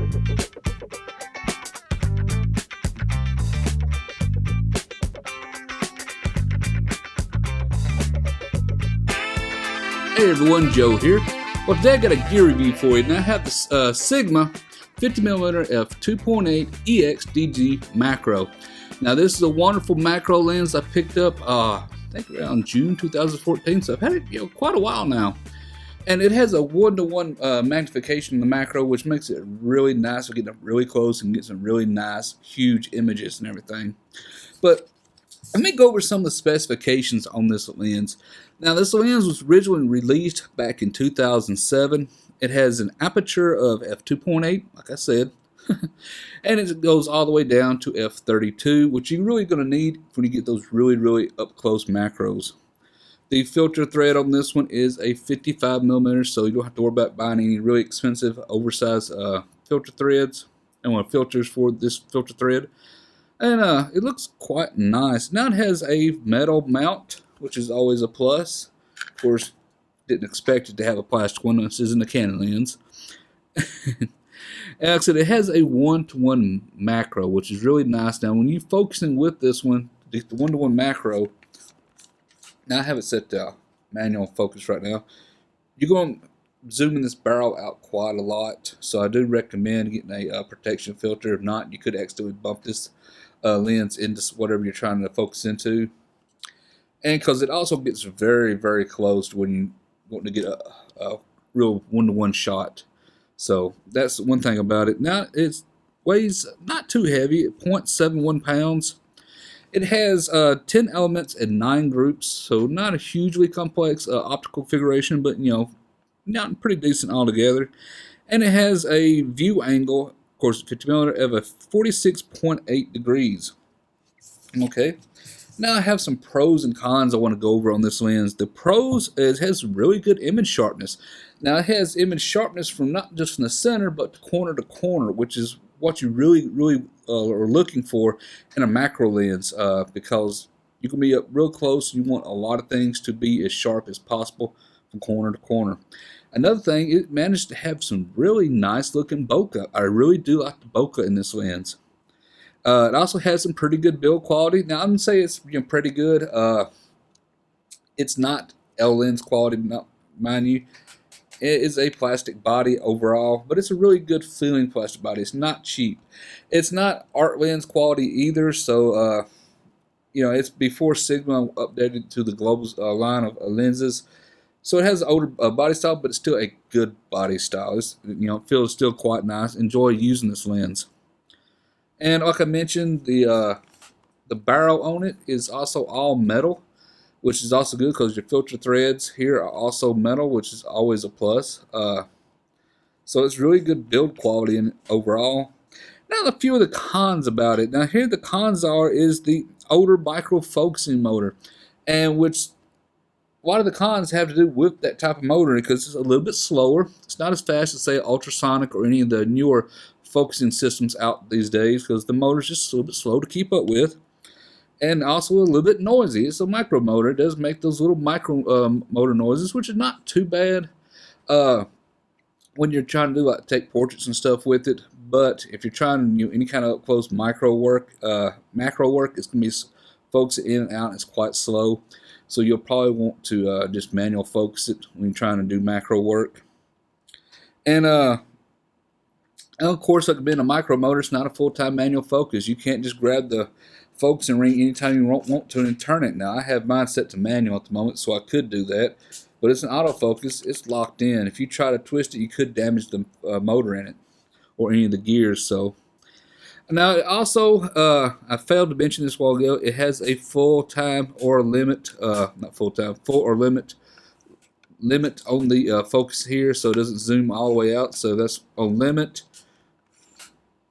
Hey everyone, Joe here. Well, today I got a gear review for you, and I have this Sigma 50mm f2.8 EX-DG macro. Now this is a wonderful macro lens I picked up, I think around June 2014, so I've had it quite a while now. And it has a 1-to-1 magnification in the macro, which makes it really nice for getting up really close and get some really nice, huge images and everything. But let me go over some of the specifications on this lens. Now this lens was originally released back in 2007. It has an aperture of f2.8, like I said, and it goes all the way down to f32, which you're really going to need when you get those really up close macros. The filter thread on this one is a 55mm, so you don't have to worry about buying any really expensive oversized filter threads and filters for this filter thread. And it looks quite nice. Now it has a metal mount, which is always a plus. Of course, didn't expect it to have a plastic one. This isn't a Canon lens. And like I said, it has a 1-to-1 macro, which is really nice. Now, when you're focusing with this one, the 1-to-1 macro, now I have it set to manual focus right now. You're going to zoom in this barrel out quite a lot, so I do recommend getting a protection filter. If not, you could accidentally bump this lens into whatever you're trying to focus into. And because it also gets very close when you want to get a real 1-to-1 shot. So that's one thing about it. Now it weighs not too heavy at 0.71 pounds. It has 10 elements and 9 groups, so not a hugely complex optical configuration, but not pretty decent altogether. And it has a view angle, of course 50mm, of a 46.8 degrees. Okay. Now I have some pros and cons I want to go over on this lens. The pros is it has really good image sharpness. Now it has image sharpness from not just from the center, but corner to corner, which is what you really are looking for in a macro lens, because you can be up real close. You want a lot of things to be as sharp as possible from corner to corner. Another thing, it managed to have some really nice looking bokeh. I really do like the bokeh in this lens. It also has some pretty good build quality. Now I'm gonna say it's pretty good. It's not L lens quality, mind you. It is a plastic body overall, but it's a really good feeling plastic body. It's not cheap. It's not art lens quality either. So it's before Sigma updated to the global line of lenses. So it has an older body style, but it's still a good body style. It feels still quite nice. Enjoy using this lens. And like I mentioned, the barrel on it is also all metal, which is also good because your filter threads here are also metal, which is always a plus. So it's really good build quality overall. Now a few of the cons about it. Now here the cons is the older micro focusing motor, and which a lot of the cons have to do with that type of motor because it's a little bit slower. It's not as fast as say ultrasonic or any of the newer focusing systems out these days, because the motor's just a little bit slow to keep up with, and also a little bit noisy. It's a micro motor. It does make those little micro motor noises, which is not too bad when you're trying to do take portraits and stuff with it. But if you're trying to any kind of up close macro work, it's gonna be focusing in and out. It's quite slow, so you'll probably want to just manual focus it when you're trying to do macro work. And of course, like being a micro motor, it's not a full-time manual focus. You can't just grab the focusing ring anytime you want to and turn it. Now, I have mine set to manual at the moment, so I could do that. But it's an autofocus. It's locked in. If you try to twist it, you could damage the motor in it or any of the gears. So now, also, I failed to mention this a while ago. It has a full-time or limit, not full-time, full or limit on the focus here, so it doesn't zoom all the way out. So that's on limit.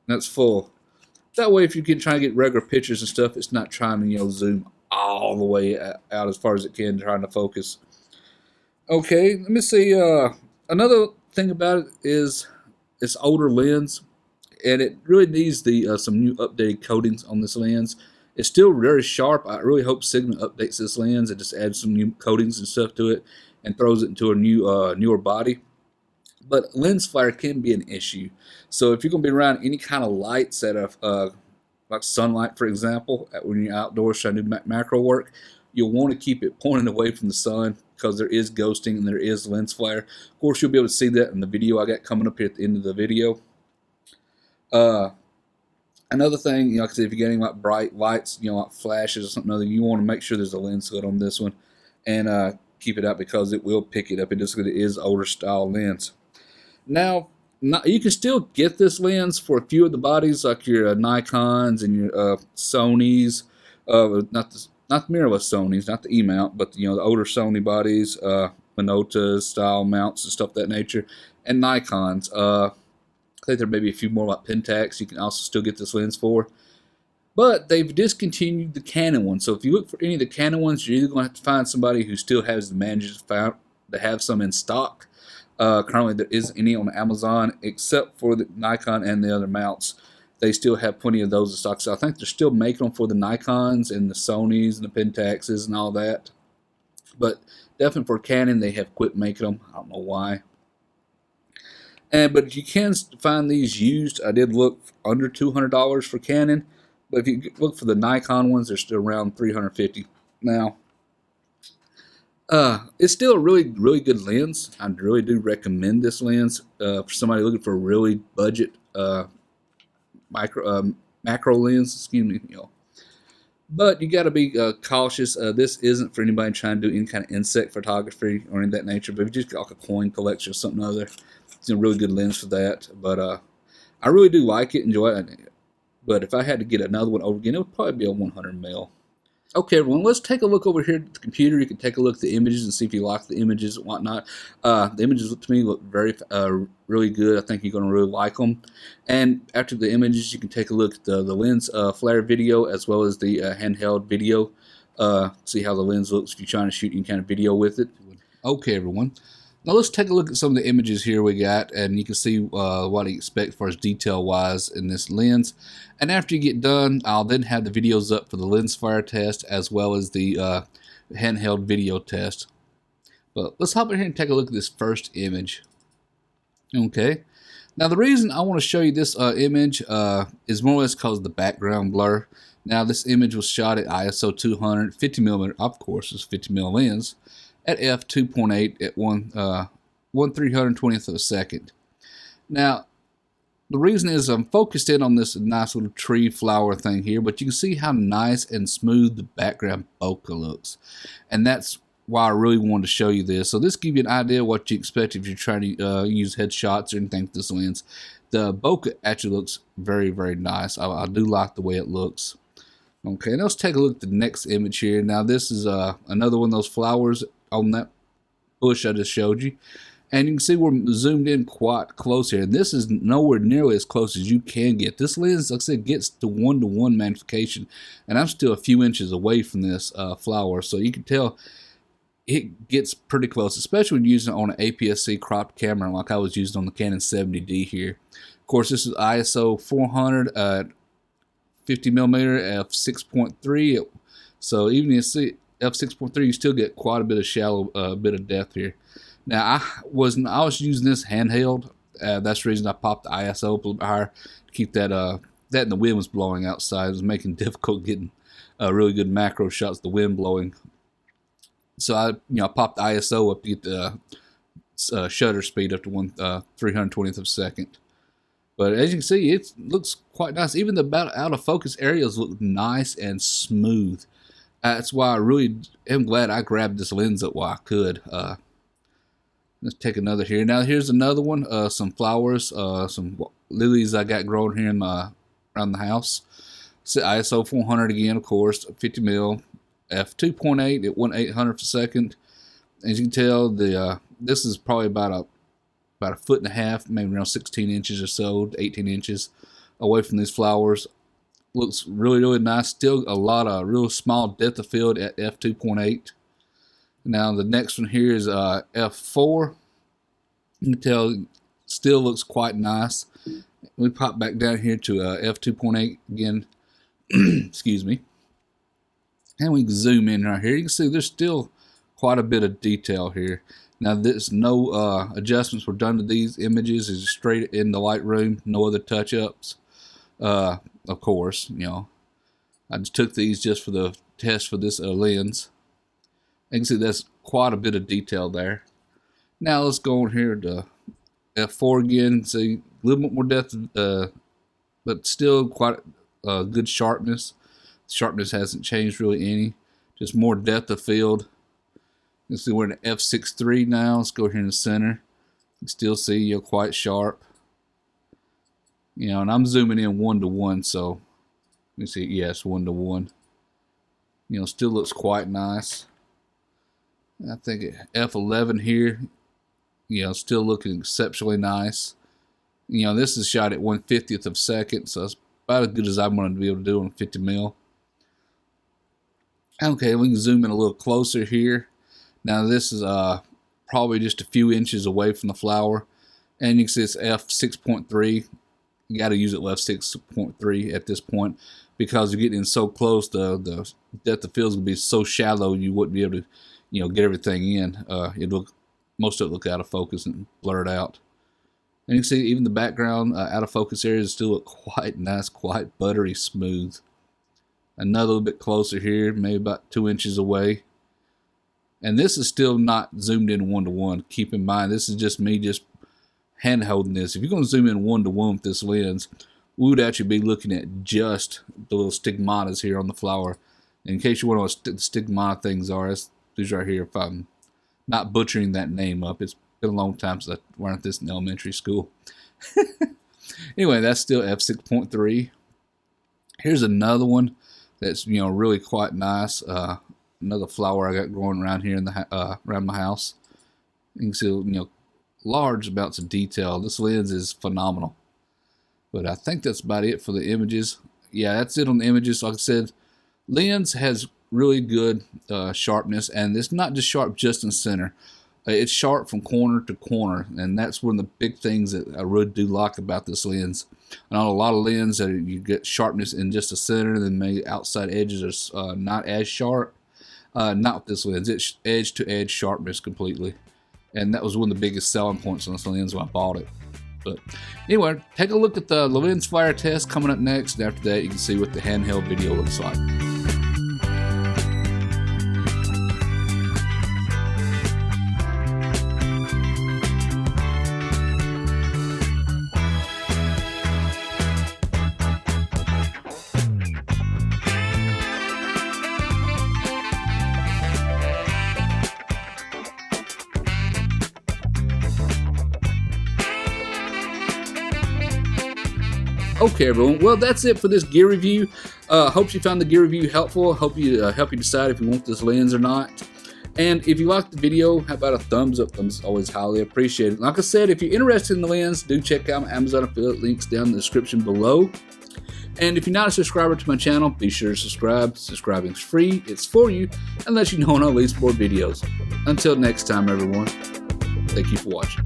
That's full. That way, if you can try to get regular pictures and stuff, it's not trying to zoom all the way out as far as it can, trying to focus. Okay, let me see. Another thing about it is it's older lens, and it really needs some new updated coatings on this lens. It's still very sharp. I really hope Sigma updates this lens and just adds some new coatings and stuff to it and throws it into a new newer body. But lens flare can be an issue. So if you're going to be around any kind of lights that are like sunlight, for example, when you're outdoors trying to do macro work, you'll want to keep it pointed away from the sun because there is ghosting and there is lens flare. Of course, you'll be able to see that in the video I got coming up here at the end of the video. Another thing, like I said, if you're getting like bright lights, like flashes or something other, you want to make sure there's a lens hood on this one and keep it out because it will pick it up. It is older style lens. Now, you can still get this lens for a few of the bodies, like your Nikons and your Sonys. Not the mirrorless Sonys, not the E-mount, but the older Sony bodies, Minolta style mounts and stuff of that nature, and Nikons. I think there may be a few more like Pentax you can also still get this lens for. But they've discontinued the Canon one. So if you look for any of the Canon ones, you're either going to have to find somebody who still has the managers to have some in stock. Currently, there isn't any on Amazon except for the Nikon and the other mounts. They still have plenty of those in stock. So I think they're still making them for the Nikons and the Sonys and the Pentaxes and all that. But definitely for Canon, they have quit making them. I don't know why. But you can find these used. I did look under $200 for Canon. But if you look for the Nikon ones, they're still around $350. Now, it's still a really, really good lens. I really do recommend this lens for somebody looking for a really budget macro lens. Excuse me, But you got to be cautious. This isn't for anybody trying to do any kind of insect photography or anything of that nature. But if you just got like a coin collection or something other, it's a really good lens for that. But I really do like it, enjoy it. But if I had to get another one over again, it would probably be a 100 mil. Okay, everyone, let's take a look over here at the computer. You can take a look at the images and see if you like the images and whatnot. The images, to me, look really good. I think you're going to really like them. And after the images, you can take a look at the lens flare video as well as the handheld video. See how the lens looks if you're trying to shoot any kind of video with it. Okay, everyone. Now let's take a look at some of the images here we got, and you can see what to expect as far as detail-wise in this lens. And after you get done, I'll then have the videos up for the lens flare test as well as the handheld video test. But let's hop in here and take a look at this first image. Okay. Now the reason I want to show you this image is more or less because of the background blur. Now this image was shot at ISO 200, 50mm, of course, it's 50mm lens, at f2.8 at 1/320th of a second. Now, the reason is I'm focused in on this nice little tree flower thing here, but you can see how nice and smooth the background bokeh looks. And that's why I really wanted to show you this. So this gives you an idea of what you expect if you're trying to use headshots or anything with this lens. The bokeh actually looks very, very nice. I do like the way it looks. Okay, now let's take a look at the next image here. Now this is another one of those flowers on that bush I just showed you. And you can see we're zoomed in quite close here. And this is nowhere nearly as close as you can get. This lens, like I said, gets to 1-to-1 magnification. And I'm still a few inches away from this flower. So you can tell it gets pretty close, especially when using it on an APS-C cropped camera like I was using on the Canon 70D here. Of course, this is ISO 400 at 50mm f6.3. So even if you see f6.3, you still get quite a bit of shallow bit of depth here. Now I was using this handheld. That's the reason I popped the ISO up a little bit higher to keep that that and the wind was blowing outside. It was making it difficult getting really good macro shots. The wind blowing. So I popped the ISO up to get the shutter speed up to 1/320th of a second. But as you can see, it looks quite nice. Even the out of focus areas look nice and smooth. That's why I really am glad I grabbed this lens up while I could. Let's take another here. Now here's another one. Some flowers, some lilies I got growing here in around the house. So ISO 400 again, of course, 50mm, f2.8 at 1/800th of a second. As you can tell, this is probably about a foot and a half, maybe around 16 inches or so, 18 inches away from these flowers. Looks really, really nice. Still a lot of real small depth of field at f2.8. Now the next one here is f4. You can tell still looks quite nice. We pop back down here to f2.8 again. Excuse me. And we can zoom in right here. You can see there's still quite a bit of detail here. Now, there's no adjustments were done to these images. It's straight in the Lightroom, no other touch-ups. Of course, you know, I just took these just for the test for this lens. You can see that's quite a bit of detail there. Now let's go on here to F4 again. See a little bit more depth, but still quite good sharpness. Sharpness hasn't changed really any. Just more depth of field. You can see we're in F6.3 now. Let's go here in the center. You can still see you're quite sharp. You know, and I'm zooming in 1:1, so you see, yes, 1:1. You know, still looks quite nice. I think F11 here, you know, still looking exceptionally nice. You know, this is shot at 1/50th of a second, so it's about as good as I'm going to be able to do on 50 mil. Okay, we can zoom in a little closer here. Now this is probably just a few inches away from the flower, and you can see it's f6.3. You got to use it f6.3 at this point because you're getting in so close. The depth of field is going to be so shallow you wouldn't be able to, you know, get everything in. Most of it look out of focus and blurred out. And you can see even the background out of focus areas still look quite nice, quite buttery smooth. Another little bit closer here, maybe about 2 inches away. And this is still not zoomed in 1:1. Keep in mind, this is just me just hand holding this. If you're going to zoom in 1:1 with this lens, we would actually be looking at just the little stigmatas here on the flower. In case you wonder what the stigmata things are, these right here. If I'm not butchering that name up, it's been a long time since I learned this in elementary school. Anyway, that's still f6.3. Here's another one that's, you know, really quite nice. Another flower I got growing around here in the around my house. You can see, you know, large amounts of detail. This lens is phenomenal. But I think that's about it for the images. Yeah, that's it on the images. Like I said, lens has really good sharpness, and it's not just sharp just in center. It's sharp from corner to corner, and that's one of the big things that I really do like about this lens. I know a lot of lenses that you get sharpness in just the center, and then maybe outside edges are not as sharp. Not with this lens. It's edge to edge sharpness completely, and that was one of the biggest selling points on this lens when I bought it. But anyway, take a look at the lens flare test coming up next, and after that you can see what the handheld video looks like. Okay, everyone. Well, that's it for this gear review. Hope you found the gear review helpful. Hope you help you decide if you want this lens or not. And if you liked the video, how about a thumbs up? Thumbs always highly appreciated. Like I said, if you're interested in the lens, do check out my Amazon affiliate links down in the description below. And if you're not a subscriber to my channel, be sure to subscribe. Subscribing is free. It's for you, and lets you know when I release more videos. Until next time, everyone. Thank you for watching.